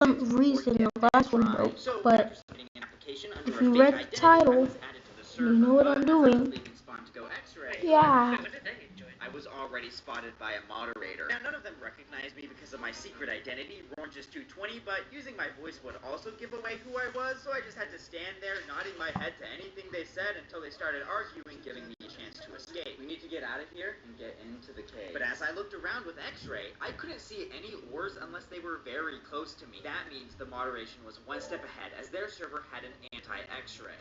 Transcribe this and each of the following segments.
some reason the last one broke, but if you read the title, you know what I'm doing. Yeah. I was already spotted by a moderator. Now, none of them recognized me because of my secret identity, Orange220, but using my voice would also give away who I was, so I just had to stand there nodding my head to anything they said until they started arguing, giving me a chance to escape. We need to get out of here and get into the cave. But as I looked around with X-ray, I couldn't see any ores unless they were very close to me. That means the moderation was one step ahead, as their server had an anti-X-ray.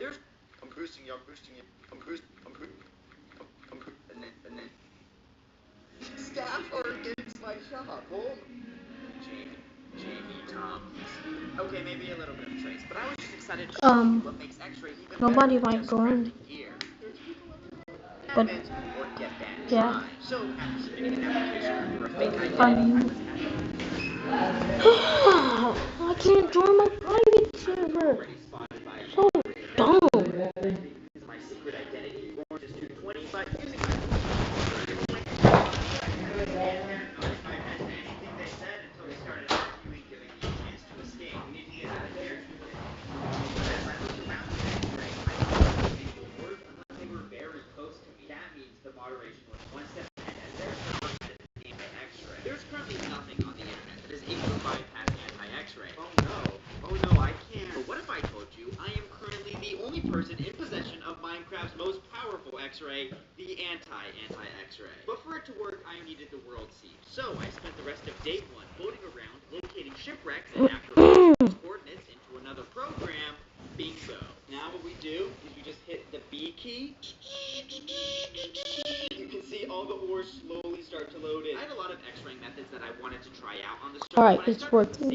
I'm boosting you, and then staff are against my shop, Jamie, Tom. Okay, maybe a little bit of trace, but I was just excited to show you what makes X-ray even Nobody better might than join. But yeah. So after submitting an application under a fake ID, Funny. I can't join my private server. So dumb. My secret identity, Orange220, but using moderation was one step ahead as their server had an anti-X-ray. There's currently nothing on the internet that is able to bypass anti-X-ray. Oh no, I can't. But what if I told you I am currently the only person in possession of Minecraft's most powerful X-ray, the anti-X-ray. But for it to work, I needed the world seed. So I spent the rest of day one boating around, locating shipwrecks, and after those coordinates into another program, bingo. Now what we do is we just hit the B key. You can see all the ores slowly start to load in. I had a lot of X-ray methods that I wanted to try out on the server. Alright, it's working.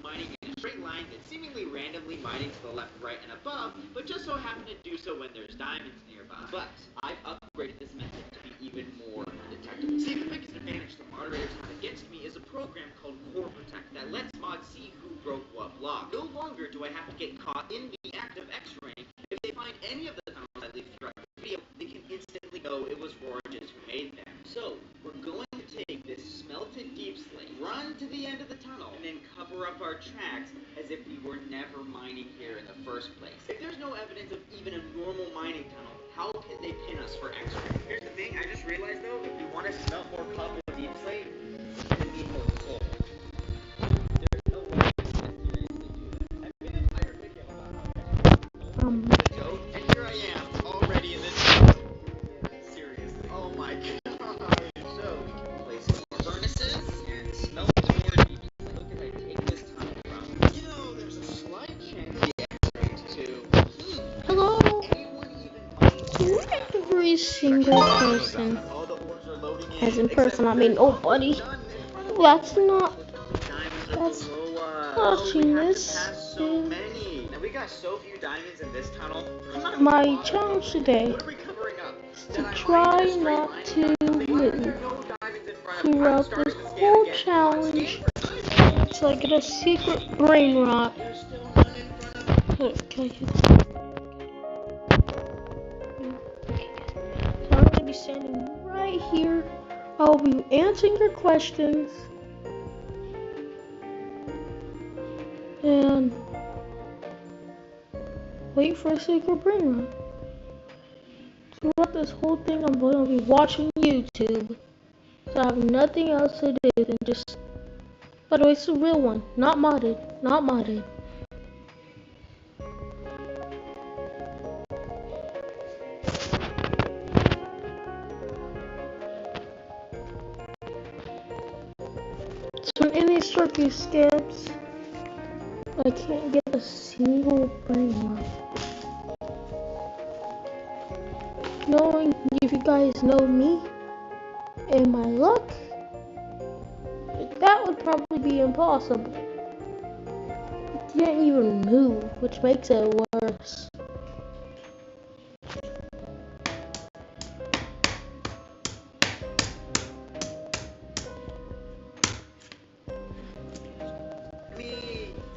Mining in a straight line that's seemingly randomly mining to the left, right, and above, but just so happen to do so when there's diamonds nearby. But I've upgraded this method to be even more undetectable. See, the biggest advantage the moderators have against me is a program called Core Protect that lets mods see who broke what block. No longer do I have to get caught in the act of X-raying. If they find any of the tunnels I leave throughout the video, they can instantly know it was Oranges who made them. So, we're going to take this smelted deep slate, run to the end of the tunnel, and then cover up our tracks as if we were never mining here in the first place. If there's no evidence of even a normal mining tunnel, how can they pin us for X-ray? Here's the thing, I just realized though, if we want to smelt more copper deep slate, we're going to need more coal. There's no way I can seriously do that. I've made an entire video about how and here I am, already in this seriously. Oh my god. So we can place more furnaces and smelt more deep slate. Look, if I take this tunnel from, there's a slight chance the X-rays too. Hello. Every single person. As in person, I mean, oh buddy. That's not. That's watching this. Now we got so few diamonds in this tunnel. My challenge today is to try not to move throughout this whole challenge until I get a secret brain rot. Okay. So I'm gonna be standing right here. I'll be answering your questions. And wait for a secret brain rot. Throughout this whole thing, I'm going to be watching YouTube. So I have nothing else to do than just. By the way, it's a real one, not modded, not modded. So in these turkey scamps, I can't get a single brain rot. Knowing if you guys know me and my luck, that would probably be impossible. You can't even move, which makes it worse.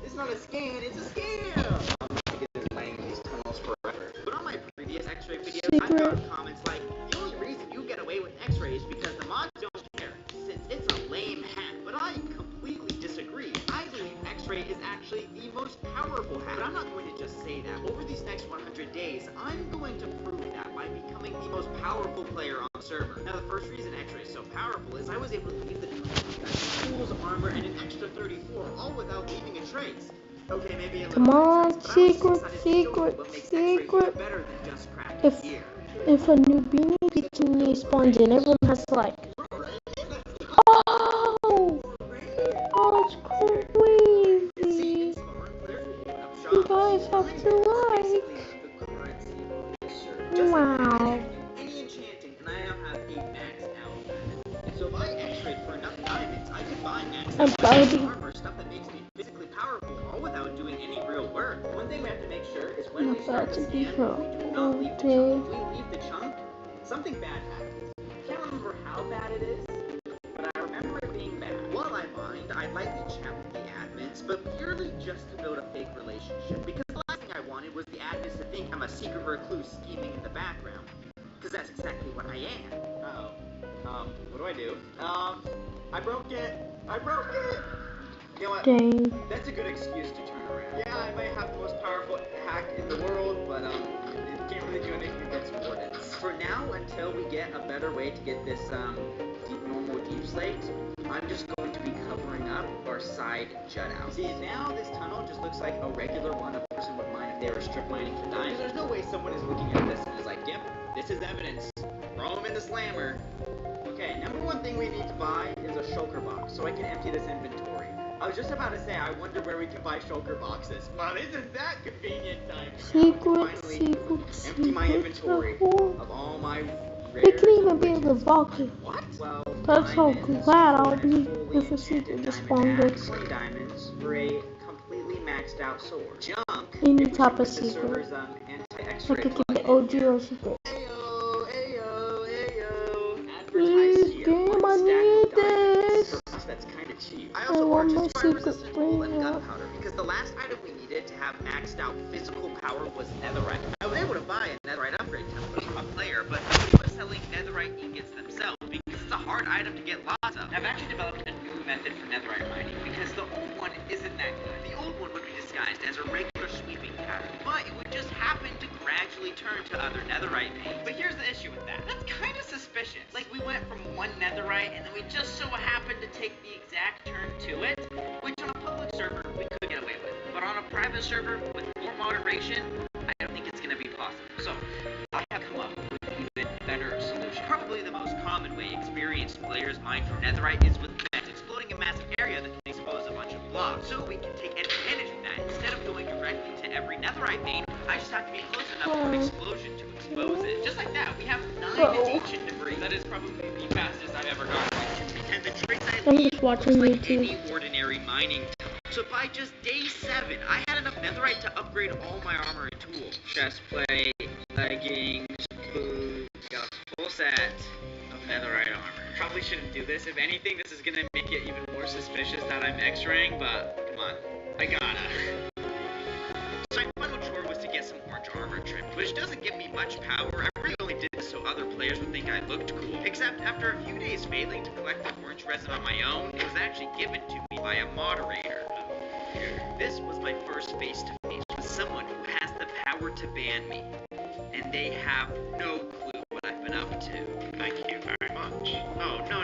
It's not a scan, it's a scam! I'm not going to get laying in these tunnels forever. But on my previous X-ray videos, I got comments like, the only reason you get away with X-ray is because the mods don't care, since it's a lame hack. But I completely disagree. I believe X-ray is actually the most powerful hack. But I'm not going to just say that. Over these next 100 days, I'm going to prove that by becoming the most powerful player on the server. Now, the first reason X-Ray is so powerful is I was able to leave the tools, armor, and an extra 34, all without leaving a trace. Okay, maybe a little Come on, trace, secret. better than just crafting If gear. if a new bikini spawns in, everyone has to like, oh, that's crazy. You guys have to like. Wow. Any enchanting, and I now have a maxed out. So if I X-rayed for enough diamonds, I could buy maxed out armor, stuff that makes me physically powerful, all without doing any real work. One thing we have to make sure is when we start the scan, we do not leave the chunk. If we leave the chunk, something bad happens. Can't remember how bad it is, but I remember it being bad. While I mined, I lightly chat with the admins, but purely just to build a fake relationship, because the last thing I wanted was the admins to think I'm a secret recluse scheming in the background. Because that's exactly what I am. What do I do? I broke it. You know what? Dang. That's a good excuse to turn around. Yeah, I might have the most powerful hack in the world, but, it can't really do anything against Wardens. For now, until we get a better way to get this, normal deep slate, I'm just going to be covering up our side jut out. See, now this tunnel just looks like a regular one a person would mine if they were strip mining for diamonds. There's no way someone is looking at this and is like, yep, this is evidence. Throw him in the slammer. Okay, number one thing we need to buy is a shulker box, so I can empty this inventory. I was just about to say, I wonder where we can buy shulker boxes. Well, isn't that convenient time? Secret. Empty my inventory of all my rares. They can even be in the boxes. What? Well, that's how glad I'll be if a secret just spawned in. 20 diamonds for a completely maxed out sword. Junk. Any type of secret. Like it can be OG or secret. Please, game, I need this. That's kind of cheap. I want my secret brainrot. Because the last item we needed to have maxed out physical power was netherite. I was able to buy a netherite upgrade template from a player, but nobody was selling netherite ingots themselves because it's a hard item to get lots of. I've actually developed a new method for netherite mining because the old one isn't that good. The old one would be disguised as a regular sweeping pattern, but it would just happen to gradually turn to other netherite veins. But here's the issue with that. That's kind of suspicious. Like, we went from one netherite, and then we just so happened to take the exact turn to it, which on a public server, we could get away with. But on a private server, with more moderation, I don't think it's going to be possible. So, I have come up with an even better solution. Probably the most common way experienced players mine for netherite is with vents, exploding a massive area that can expose a bunch of blocks. So we can take advantage of that. Instead of going directly to every netherite vein, I just have to be close enough for an explosion to expose it. Just like that, we have 9 ancient debris. That is probably the fastest I've ever gotten. And the trace I leave looks like any ordinary mining tunnel. So by just day 7, I had enough netherite to upgrade all my armor and tools. Chestplate, leggings, boots, got a full set of netherite armor. Probably shouldn't do this. If anything, this is gonna make it even more suspicious that I'm X-raying, but come on, I gotta. So my final chore was to get some orange armor trimmed, which doesn't give me much power. I really only did this so other players would think I looked cool. Except after a few days failing to collect the orange resin on my own, it was actually given to me by a moderator. This was my first face-to-face with someone who has the power to ban me. And they have no clue what I've been up to. Thank you very much. Oh, no.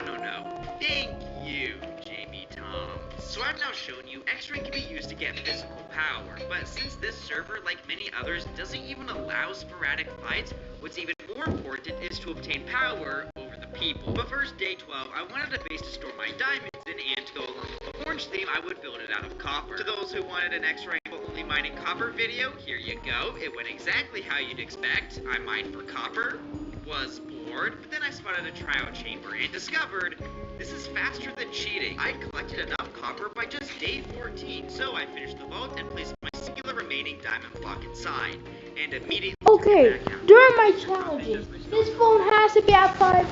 Thank you, Jamie Tom. So I've now shown you X-ray can be used to get physical power, but since this server, like many others, doesn't even allow sporadic fights, what's even more important is to obtain power over the people. But first, day 12, I wanted a base to store my diamonds in and to go along with the orange theme, I would build it out of copper. To those who wanted an X-ray only mining copper video, here you go. It went exactly how you'd expect. I mined for copper, was bored, but then I spotted a tryout chamber and discovered this is faster than cheating. I'd collected enough copper by just day 14, so I finished the vault and placed my singular remaining diamond block inside, and immediately okay, during my challenges, this phone has to be at 5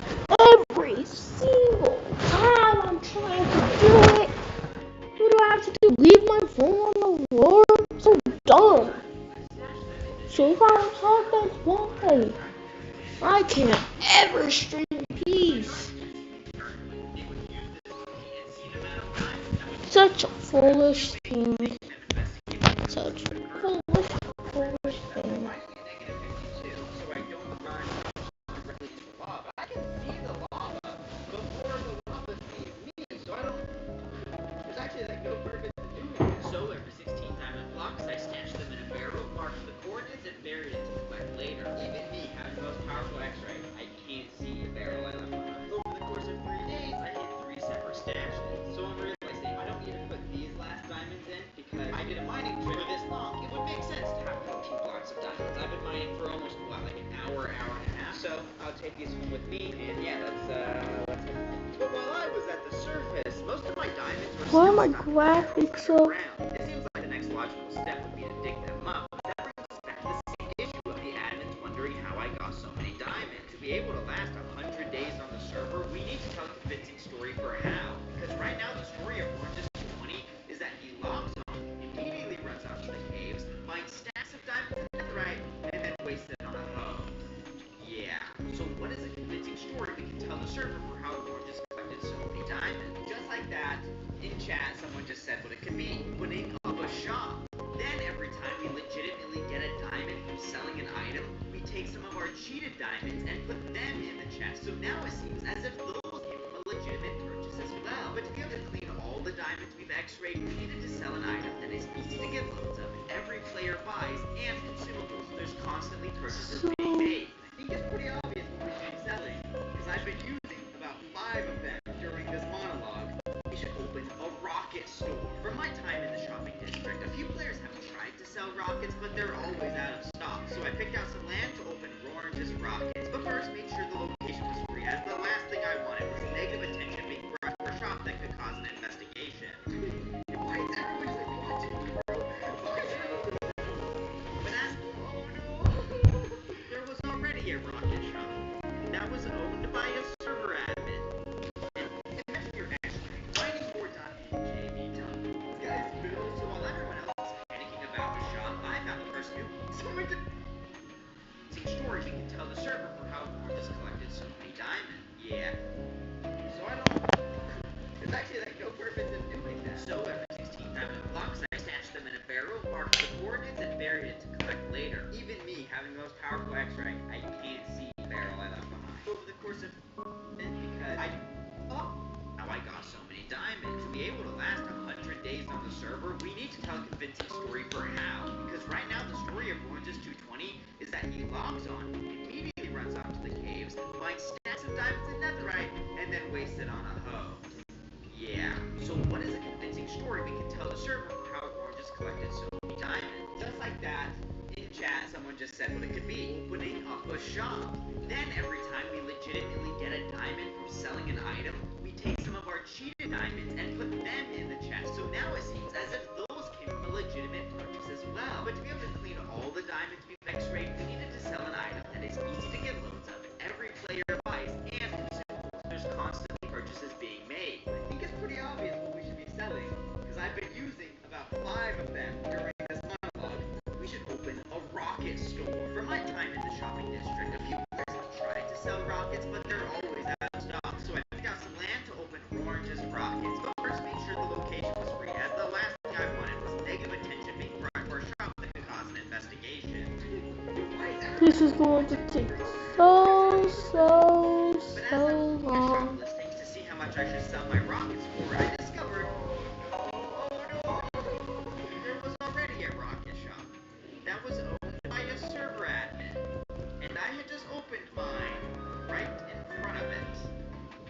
every single time I'm trying to do it. What do I have to do? Leave my phone on the floor? So dumb. So if I don't talk, that's why. I can't ever stream in peace. Such a foolish thing. Such foolish thing. So every 16 diamond blocks, I stashed them in a barrel, marked the coordinates, and buried it to collect later. Even me, having the most powerful X-ray, I can't see the barrel I left behind. Over the course of 3 days, I hit 3 separate stashes. So I'm realizing I don't need to put these last diamonds in because I did a mining trip for this long. It would make sense to have 14 blocks of diamonds. I've been mining for almost, like an hour and a half. So I'll take these home with me, and yeah, let's go. But while I was at the surface, most of my diamonds were Why still are my stuck graphics up? underground. It seems like the next logical step would be to dig them up. But that brings us back to the same issue of the admins wondering how I got so many diamonds. To be able to last 100 days on the server, we need to tell a convincing story for how. Because right now the story of Orange's 20 is that he logs on, immediately runs out to the caves, finds stacks of diamonds in the right, and then wastes it on a hoe. Yeah, so what is a convincing story we can tell the server for how Orange has collected so many diamonds? Just like that, in chat, someone just said what it could be, opening up a shop. Then every time we legitimately get a diamond from selling an item, we take some of our cheated diamonds and put them in the chest. So now it seems as if those came from a legitimate purchase as well. But to be able to clean all the diamonds we've x-rayed, we needed to sell an item that is easy to get loads of. Every player buys, and consumables. There's constantly purchases being made. I think it's pretty obvious what we should be selling, because I've been using about 5 of them during this monologue. We should open a rocket store. From my time in the shopping district, a few players have tried to sell rockets, but they're always out of stock. So I picked out some land to open Orange's Rockets. But first, made sure the location was free, as the last thing I wanted was negative attention being brought to a shop that could cause an investigation. Why is everyone just watching, bro? But as there was already a rocket shop that was owned by a server admin. Imagine your x-ray, finding more diamonds, JB Dunn. This guy's Bill. So while everyone else is panicking about the shop, I found the person who some story we can tell the server for how Orange has collected so many diamonds. Yeah. So I don't. There's actually no purpose in doing that. So every 16 diamond blocks, I stashed them in a barrel, marked the coordinates, and buried it to collect later. Even me, having the most powerful X-ray, I can't see the barrel I left behind. Over the course of because I thought how I got so many diamonds. To be able to last 100 days on the server, we need to tell a convincing story for how. Because right now the story of Orange's 220 is that he logs on, immediately runs out to the caves, finds stacks of diamonds in netherite, and then wastes it on a hoe. Yeah, so what is a convincing story we can tell the server for how Orange has collected so many diamonds? Just like that, in chat, someone just said what it could be, opening up a shop. Then every time we legitimately get a diamond from selling an item, we take some of our cheated diamonds and put them in the chest. So now it seems as if those came from a legitimate purchase as well. But to be able to clean all the diamonds we've x-rayed, we needed to sell an item that is easy to get loads of. Every player buys, and consumables. There's constantly purchases being made. I think it's pretty obvious what we should be selling, because I've been using about 5 of them during this monologue. We should open a rocket store. From my time in the shopping district, a few players have tried to sell rockets, but they're always out of stock. So I picked out some land to open Orange's Rockets. But first, made sure the location was free, as the last thing I wanted was negative attention being brought to our shop that could cause an investigation. This is going to take so long. Listing to see how much I should sell my rockets for, I discovered there was already a rocket shop that was owned by a server admin, and I had just opened mine right in front of it.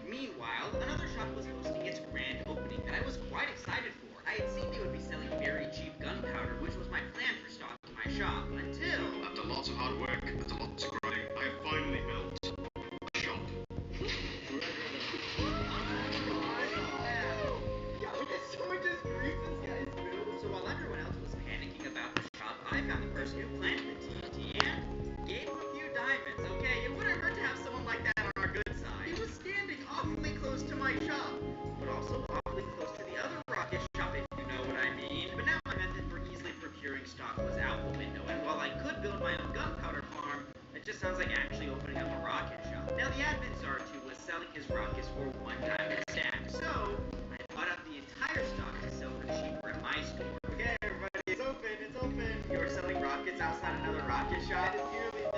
Meanwhile, another shop was hosting its grand opening that I was quite excited for. I had seen they would be selling very cheap gunpowder, which was my plan for stocking my shop, until after lots of hard work, after lots of grinding, I have finally built a shop. So while everyone else was panicking about the shop, I found the person who planted the TNT and gave him a few diamonds. Okay, it wouldn't hurt to have someone like that on our good side. He was standing awfully close to my shop, but also awfully close to the other rocket shop, if you know what I mean. But now my method for easily procuring stock was out the window, and while I could build my own gunpowder farm, it just sounds like actually opening up a rocket shop. Now the admin Zartu was selling his rockets for 1 diamond a stack, so I bought up the entire stock to sell for cheaper at my store. Okay, everybody, it's open, You're selling rockets outside another rocket shop? That is merely a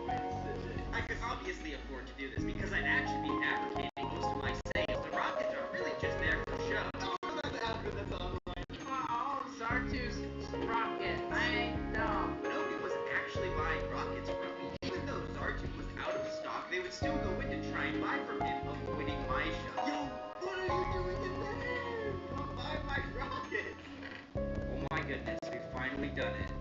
coincidence. I could obviously afford to do this because I'd actually be fabricating most of my sales. The rockets are really just there for show. Oh, that's after that's online. Oh, Sartu's rocket. I know. Nobody was actually buying rockets from me. Even though Sartu was out of stock, they would still go in to try and buy from him, avoiding my shop. Yo, what are you doing in there? Don't buy my rockets. Oh my goodness, we've finally done it.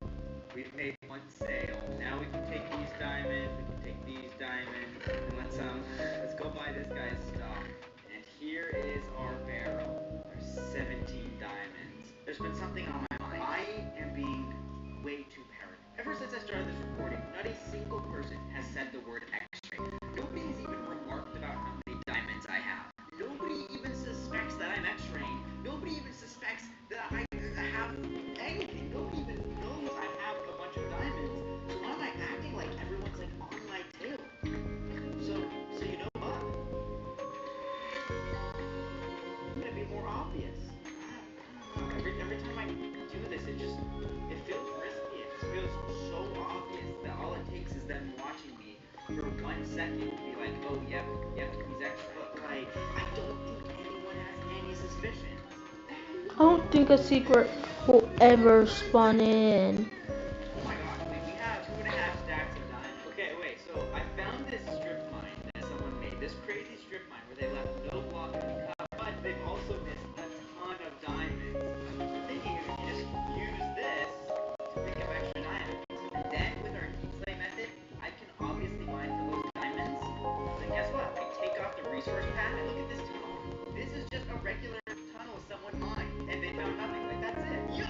We've made one sale. Now we can take these diamonds, we can take these diamonds, and let's go buy this guy's stuff. And here is our barrel. There's 17 diamonds. There's been something on my mind. I am being way too paranoid. Ever since I started this recording, not a single person has said the word X-ray. Nobody has even remarked about how many diamonds I have. Nobody even suspects that I'm X-raying. Nobody even suspects that I have anything. Nobody even knows I have a bunch of diamonds. So why am I acting like everyone's like on my tail? So you know what? I'm gonna be more obvious. I don't know. Every time I do this, it feels risky. It feels so obvious that all it takes is them watching me for 1 second to be like, oh yep, he's X-ray. But like, I don't think anyone has any suspicion. I don't think a secret will ever spawn in. Oh my gosh, we have 2.5 stacks of diamonds. Okay, wait, so I found this strip mine that someone made. This crazy strip mine where they left no block to be cut, but they've also missed a ton of diamonds. I'm thinking if you just use this to pick up extra diamonds. And then with our heat slate method, I can obviously mine for those diamonds. Then guess what? I take off the resource pad and look at this tunnel. This is just a regular tunnel someone mined, and they found nothing. Like, that's it. Yo!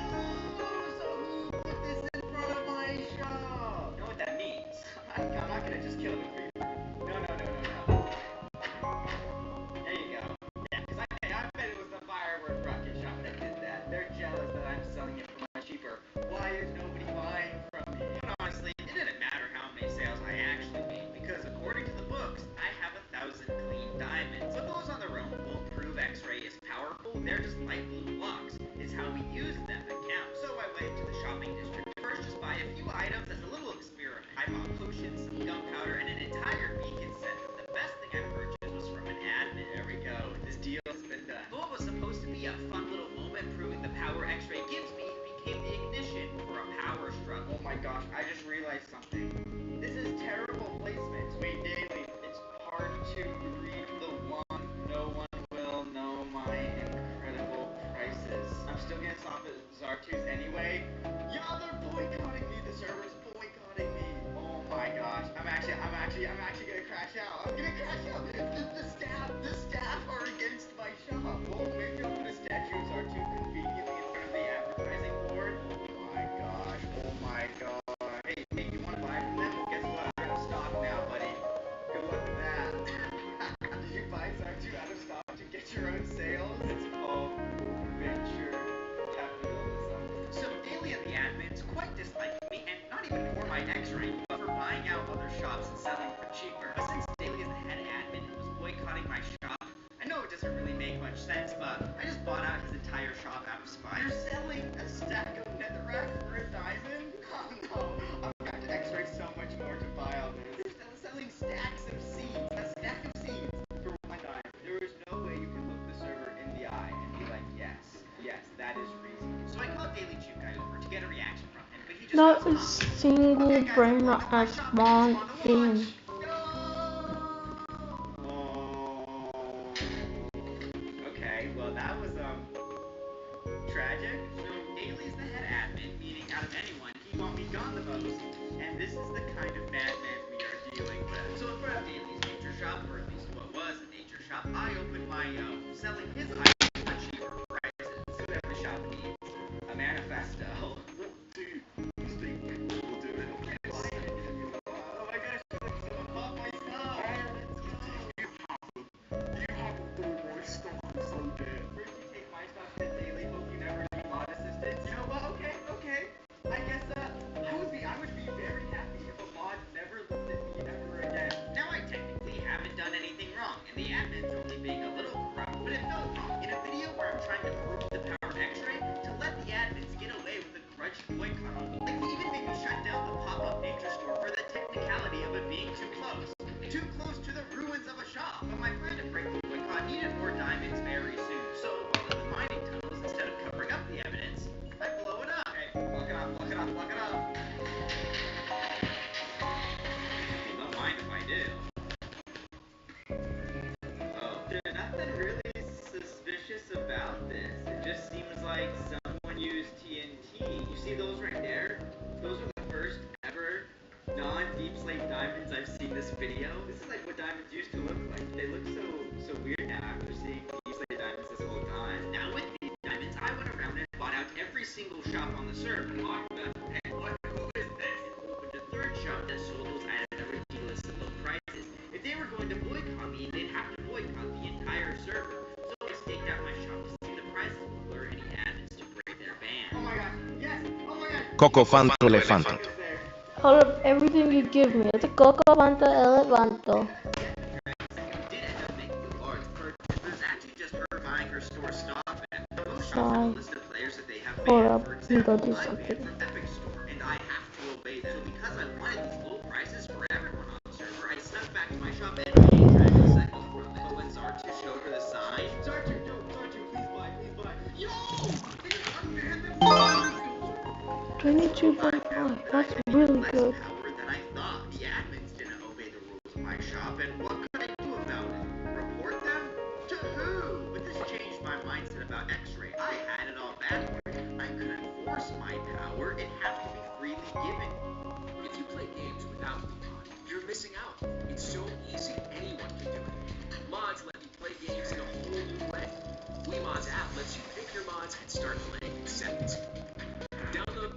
So who put this in front of my shop? You know what that means? I'm not gonna just kill the creeper. No. There you go. Yeah, because I bet it was the firework rocket shop that did that. They're jealous that I'm selling it for much cheaper. Why is nobody buying from me? But honestly, it didn't matter how many sales I actually made, because according to the books, I have 1,000 clean diamonds. But those on their own won't prove X-ray is powerful. They're just light blue blocks. It's how we use them that counts. So I went to the shopping district to first just buy a few items as a little experiment. I bought potions, some gunpowder, and an entire beacon set. The best thing I purchased was from an admin. There we go. This deal has been done. But what was supposed to be a fun little moment proving the power X-ray gives me became the ignition for a power struggle. Oh my gosh, I just realized something. This is terrible placement. Wait, Daily, it's hard to read the one. No one will know my incredible prices. I'm still gonna stop at Zartu's anyway. Y'all, they're boycotting me. The server's boycotting me. Oh my gosh. I'm actually gonna crash out. I'm gonna crash out. The staff are against my shop. Oh, maybe I'll put a statue of Zartu conveniently in front of the advertising board. Oh my gosh. Hey, you wanna buy from them? Well, guess what? I'm out of stock now, buddy. Good luck with that. Did you buy Zartu out of stock to get your own sales? It's called venture capitalism. So Daily and the admins quite disliked me, and not even for my X-ray, but for buying out other shops and selling for cheaper. But since Daily is the head admin and was boycotting my shop, I know it doesn't really make much sense, but I just bought out his entire shop out of spite. You're selling a stack of netherrack for a diamond? Oh no, I'm gonna have to X-ray so much more to buy all this. You're selling stacks of seeds, a stack of seeds for 1 diamond. There is no way you can look the server in the eye and be like, yes, that is reasonable. So I called Daily Chew Guy over to get a reaction from him, but he just Not goes a single brain rot has spawned in. Okay, well that was tragic. So Daly's the head admin, meaning out of anyone, he want me gone the most. And this is the kind of madman we are dealing with. So in front of Daly's nature shop, or at least what was a nature shop, I opened my selling his items for cheaper prices. See what every shop needs. A manifesto. We'll do it. Oh my gosh, someone bought my stuff. You have to do more stuff so dead. First you take my stuff to Daily, hope you never need mod assistance. You know what? Okay. I guess I would be very happy if a mod never looked at me ever again. Now I technically haven't done anything wrong, and the admin's only being a little corrupt, but it felt wrong. In a a pop-up nature store for the technicality of it being too close. Too close to the ruins of a shop. But my plan to break the boycott needed more diamonds very soon. So while in the mining tunnels, instead of covering up the evidence, I blow it up. Hey, block it up, block it up, block it up. You don't mind if I do. Oh, there's nothing really suspicious about this. It just seems like someone used TNT. You see those right there? Those are the first ever non-deep slate diamonds I've seen this video. This is like what diamonds used to look like. They look so weird now after seeing deep slate diamonds this whole time. Now with these diamonds, I went around and bought out every single shop on the server. Locked up. Hey, who is this? And opened a third shop that sold those items at ridiculously low prices. If they were going to boycott me, they'd have to boycott the entire server. So I staked out my shop to see the prices will lure any admins to break their ban. Oh my god, yes! Oh my god! Coco Fanto Elefanto. Out of everything you give me, it's a Coco Fanta Elefanto. Did end up making the large purchase, but it's actually just her buying her store stock back. Most shops Sorry. have a list of players that they have Hold banned. up, For let me go example, do I'm something. banned from Epic Store, and I have to obey them. So because I wanted these low prices for everyone on the server, I snuck back to my shop and made Dragon Cycles from it. But when Zartu showed her the sign, Zartu, please buy, please buy. Yo! They unbanned them from Epic Store! 22.5, that's really good. Power than I thought. The admins didn't obey the rules of my shop, and what could I do about it? Report them? To who? But this changed my mindset about X-Ray. I had it all backwards. I couldn't force my power. It had to be freely given. If you play games without WeMod, you're missing out. It's so easy, anyone can do it. Mods let you play games in a whole new way. WeMod's app lets you pick your mods and start playing in seconds. Download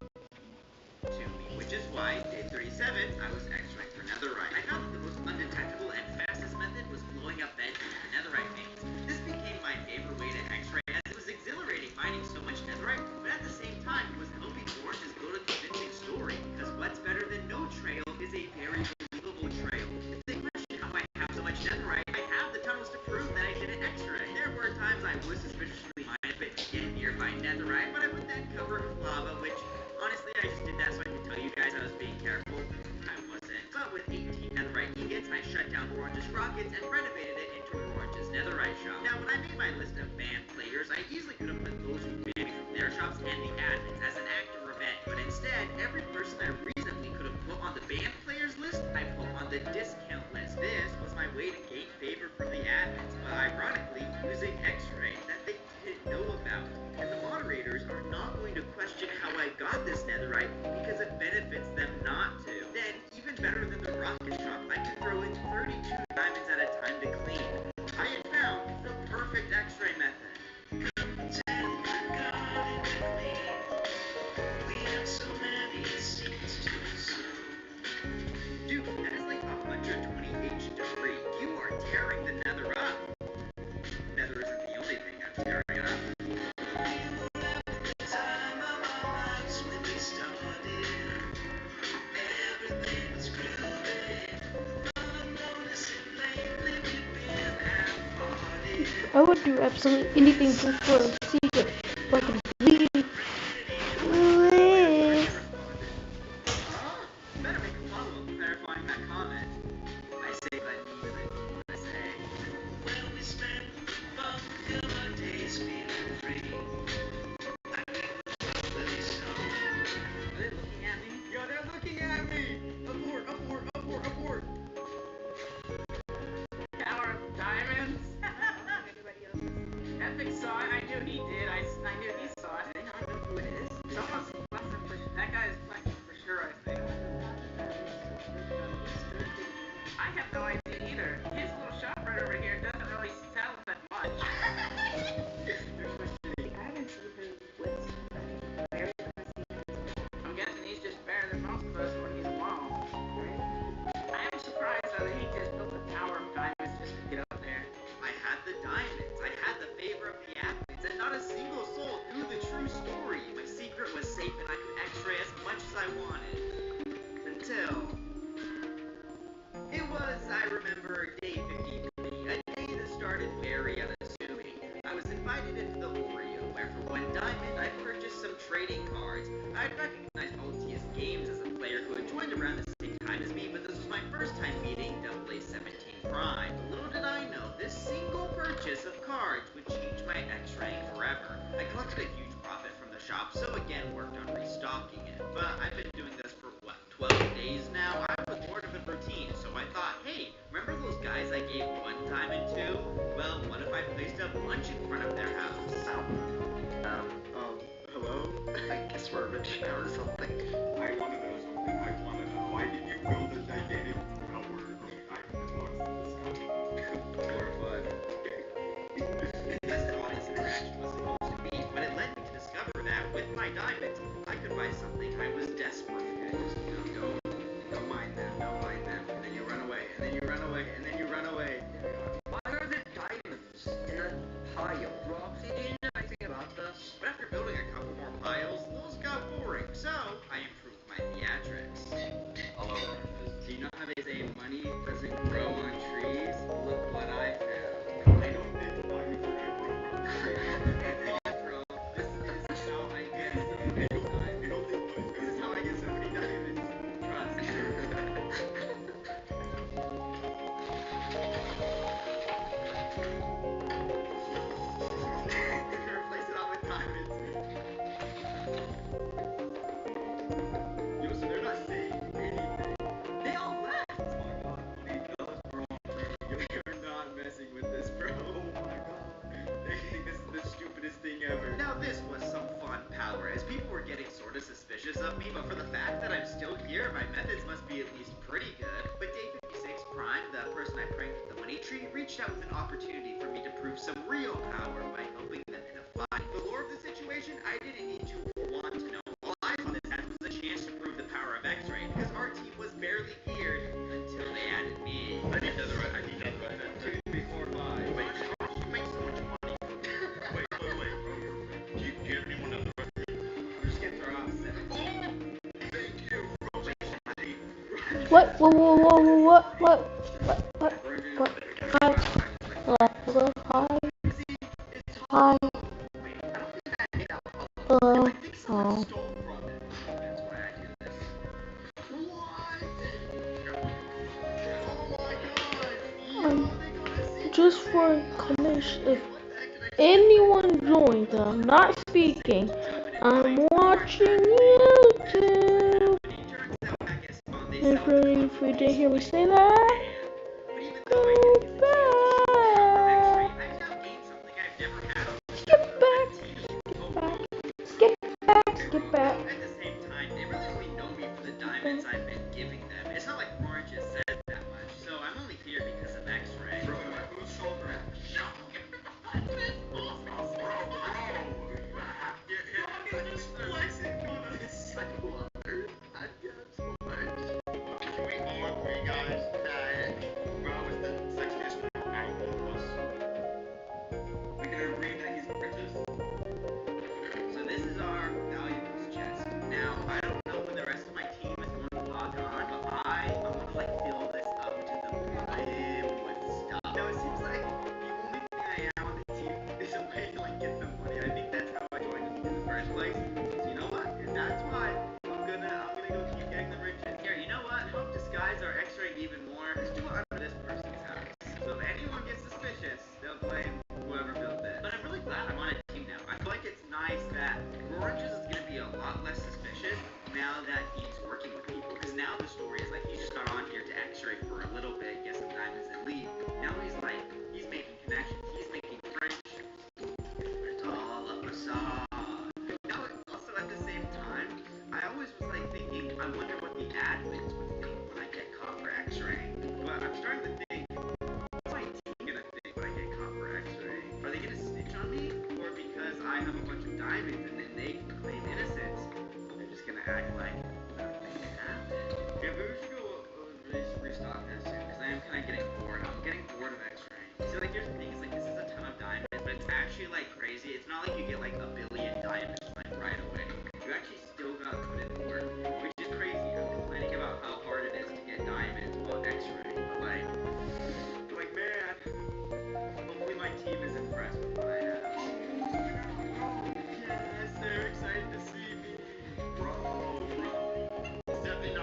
To me, which is why, day 37, I was X-raying for netherite. I found that the most undetectable and fastest method was blowing up beds with netherite veins. This became my favorite way to X-ray, as it was exhilarating mining so much netherite, but at the same time, it was helping oranges build a convincing story, because what's better than no trail is a very believable trail. If they question how I have so much netherite, I have the tunnels to prove that I didn't X-ray. There were times I would suspiciously mine a bit to get nearby netherite, but I would then cover it with lava, which honestly, I just did that so I could tell you guys I was being careful. I wasn't. But with 18 netherite ingots, I shut down Orange's rockets and renovated it into Orange's netherite shop. Now, when I made my list of banned players, I easily could have put those who banned me from their shops and the admins as an act of revenge. But instead, every person I reasonably could have put on the banned players list, I put on the discount list. This was my way to gain favor from the admins, but ironically, using X-Ray that they didn't know about. And the moderators are not going to question how I got this netherite because it benefits them not to. Then, even better than the rocket shop, I can throw in 32 diamonds at a time to clean. I had found the perfect X-ray method. Dude, that is like 120 H3. You are tearing the nether up. Nether isn't the only thing I'm tearing up. I would do absolutely anything just for a secret, but I can leave. Better make a follow-up clarifying that comment. I say what I mean when I mean what I say. Well, we spend the bulk of our days feeling free. Are they looking at me? Yo, they're looking at me! Abort, abort, abort, abort! Tower of Diamonds? Anybody else's? Epic saw it. I knew he did. I knew he saw it. I don't know who it is. Someone's flexing for that guy is flexing for sure, I think. I have no idea either. His little shop right over here doesn't really sell that much. I haven't seen him with very I'm guessing he's just better than most of us when he's alone. Right? I am surprised that he just built a tower of diamonds just to get up there. I had the diamonds. I had the favor of the athletes, and not a single soul knew the true story. My secret was safe, and I could X-ray as much as I wanted. Until it was, I remember, day 53, a day that started very unassuming. I was invited into the Oreo, where for 1 diamond, I purchased some trading cards. I'd recognized OTS Games as a player who had joined around the same time as me, but this was my first time meeting 017 Prime. Little did I know, this single purchase of cards would change my X rank forever. I collected a huge profit from the shop, so again worked on restocking it. But I've been doing this for, 12 days now? I was bored of the routine, so I thought, hey, remember those guys I gave one diamond to? Well, what if I placed a bunch in front of their house? Hello? I guess we're rich now or something. I want to know something. I want to know. Why did you build a gigantic tower of diamond blocks in the sky? For fun. That's how this interaction was supposed to be, but it led me to discover that with my diamonds, I could buy something I was desperate for. Just, don't mind them, and then you run away, and then you run away, and then you run away. Why are there diamonds in a pile? Roxy, do you know anything about this? But after building a couple more piles, those got boring, so I improved my theatrics. Hello. Do you know how they say money doesn't grow on trees? Look what I found. I don't think diamonds are going to grow on trees. Bro, this is how I get so many diamonds. This is how I get so many diamonds. Trust. Replace it all with diamonds. Yo, so they're not saying anything. They all left. Oh my god, you're not messing with this, bro. Oh my god. They think this is the stupidest thing ever. Now this was some fun power, as people were getting sort of suspicious of me, but for the fact that I'm still here, my methods must be at least pretty good. But day 56 Prime, the person I pranked with the money tree, reached out with an opportunity for me to prove some real power by helping them in a fight. The lore of the situation, I didn't need to want to know. All I saw this as was a chance to prove the power of X-Ray, because our team was barely geared until they added me. I need another right. 2, 3, 4, 5. Wait, you make so much money. Wait, bro. Do you have anyone else? I'm just gonna throw out 7. Oh, thank you, bro. What? Hi. Hello. Hi. Hi. Hello. Oh. That's why I do this. Just for information, if anyone joins, I'm not speaking. I'm watching YouTube. If you didn't hear me say that, go back. Skip back. Skip back. At the same time, they really only know me for the diamonds I've been giving them. It's not like Orange has said that much, so I'm only here because of X-Ray. Bro, who's shoulder? So this is our valuables chest. Now, I don't know when the rest of my team is going to log on, but I want to fill this up to the brim with stuff. Now, it seems like the only thing I am on the team is a way to get the money. I think that's how I joined in the first place. So you know what? If that's why, I'm gonna go keep getting the riches. Here, you know what? Help disguise our X-ray even more. Let's do it under this person's house. So if anyone gets suspicious, they'll blame whoever built this. But I'm really glad I'm on a team now. I feel like it's nice that Oranges is going to be a lot less suspicious now that he's working with people. Because now the story is like he just got on here to X-Ray for a little bit, get some diamonds, and leave. Now he's making connections, he's making friendships. It's all a facade. Now, also at the same time, I always was thinking, I wonder what the admins would think when I get caught for X-Ray. But I'm starting to think, what's my team gonna think when I get caught for X-Ray? Are they gonna snitch on me? Or because I have a bunch of diamonds and then they can claim innocence, they're just gonna act like nothing happened? Yeah, but we should go restock this soon, because I am kind of getting bored. I'm getting bored of X-Ray. See, here's the thing, is this is a ton of diamonds, but it's actually crazy. It's not like you get a billion diamonds right away. You actually still gotta put in work, which is crazy. I'm complaining about how hard it is to get diamonds while X-Ray, but man, hopefully my team is impressed with what I have. Yes, they're excited to see me. Bro. Stepping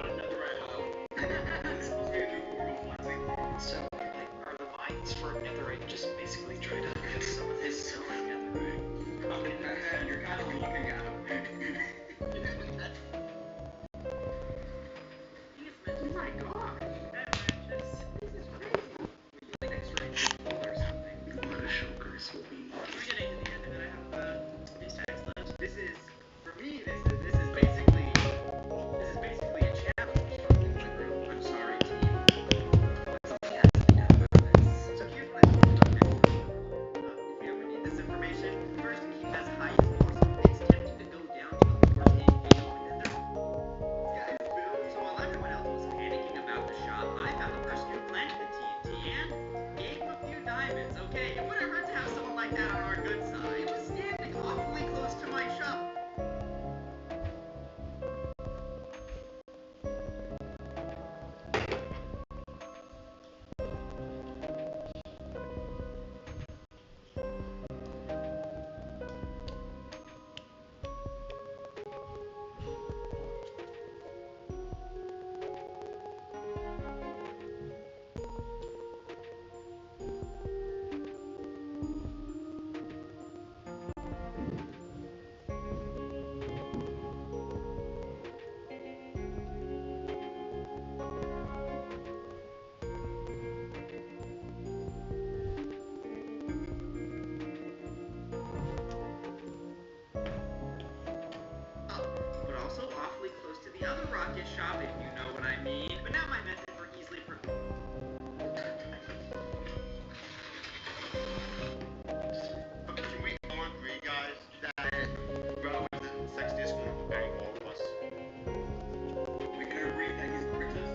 job, if you know what I mean. But now my method for easily Can we all agree, guys, that Bro is the sexiest one among all of us? We can agree that he's gorgeous.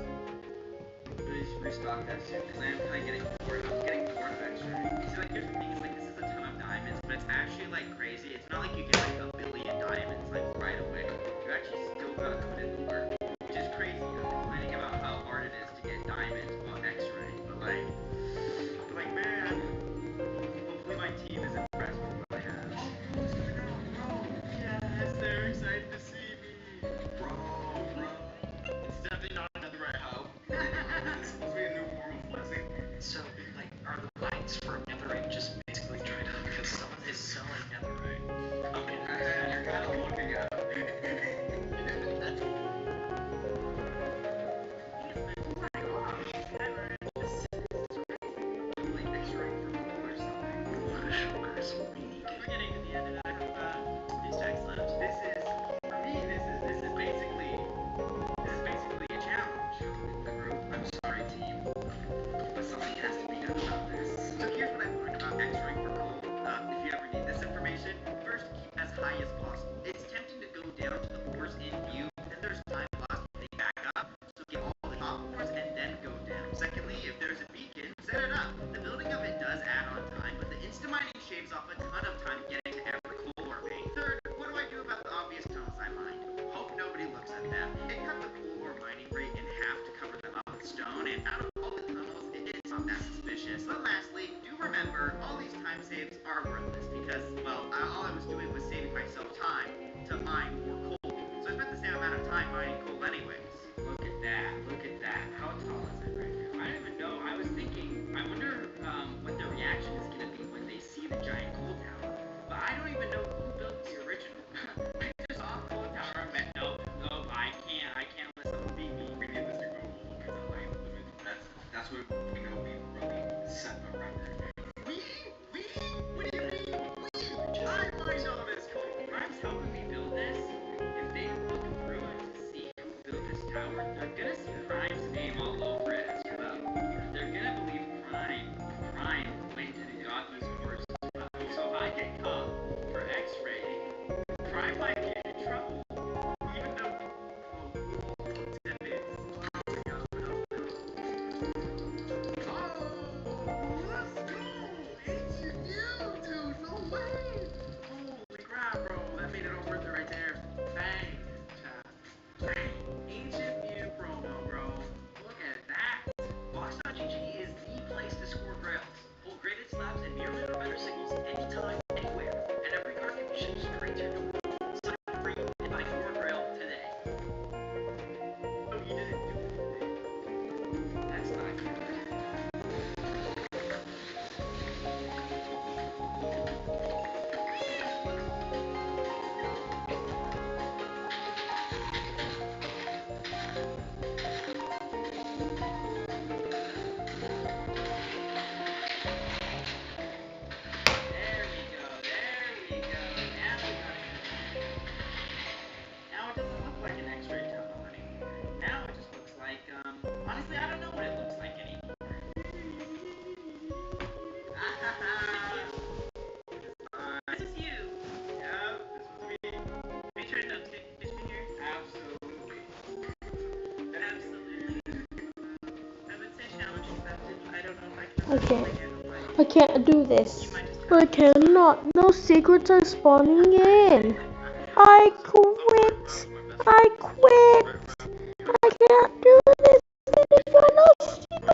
Really should restock that shit, because I am kind of getting bored. I'm getting bored of X-ray. See, like, here's the thing, is like, this is a ton of diamonds, but it's actually, like, crazy. It's not like you get, like, a billion diamonds, like, right away. You actually still gotta put in the work, which is crazy. I'm complaining about how hard it is to get diamonds while X-ray, but, like, man, hopefully my team is impressed with what I have. Yes, they're excited to see me. Bro. It's definitely not another right hoe. It's supposed to be a new form of flexing. So, like, are the mines for netherite just basically dried up because someone is selling netherite? Okay, You're kind of looking at him. Like X-ray for coal or something. What a shocker, so weak. We're getting to the end of these checks left. This is, for me, this is basically a challenge. Group, I'm sorry, team, but something has to be done about this. So here's what I've learned about X-ray for coal. If you ever need this information, first keep as high as possible. It's tempting to go down to the ores in view, then there's time lost getting back up. So get all the top ores and then go down. Secondly, if there's a beacon, set it up. The building of it does add on time, but the insta mining shaves off a ton of time getting to every coal ore vein. Third, what do I do about the obvious tunnels I mined? Hope nobody looks at them. It cut the coal ore mining rate in half to cover them up with stone, and out of all the tunnels, it's not that suspicious. But lastly, do remember, all these time saves are worthless because, well, all I was doing was saving myself time to mine more coal. So I spent the same amount of time mining coal anyways. Look at that, look at that. How tall is it right now? I don't even know. I was thinking, I wonder what their reaction is going to be when they see the giant coal tower. But I don't even know who built the original. I just saw a coal tower and went, no, I can't let someone beat me. We need this to go over the height limit. That's what we know we really set the record. We? What do you mean? I mined all this coal. Prime's helping me build this. If they look through it to see who built this tower, they're gonna see Prime's name all over it as well. They're gonna believe Prime went and got these ores as well. So if I get caught for X-rating, Prime might get in trouble. Even though, well, 10 minutes. Holy crap, bro. That made it all worth it right there. Bang. Ancient View promo, bro. Look at that. Box.gg is the place to score grails. Hold graded slabs and nearly or better signals anytime, anywhere. And every card can be shipped straight to your door. Sign up free and buy your grail today. Oh, you didn't do it. That's not good. There we go. Now it doesn't look like an X-ray tunnel anymore. Now it just looks like, honestly, I don't know what it looks like anymore. This is you. Yep, this was me. Are you trying to pitch me here? Absolutely. I would say challenge accepted. I don't know if I can. I can't do this. I cannot. No secrets are spawning in. I quit.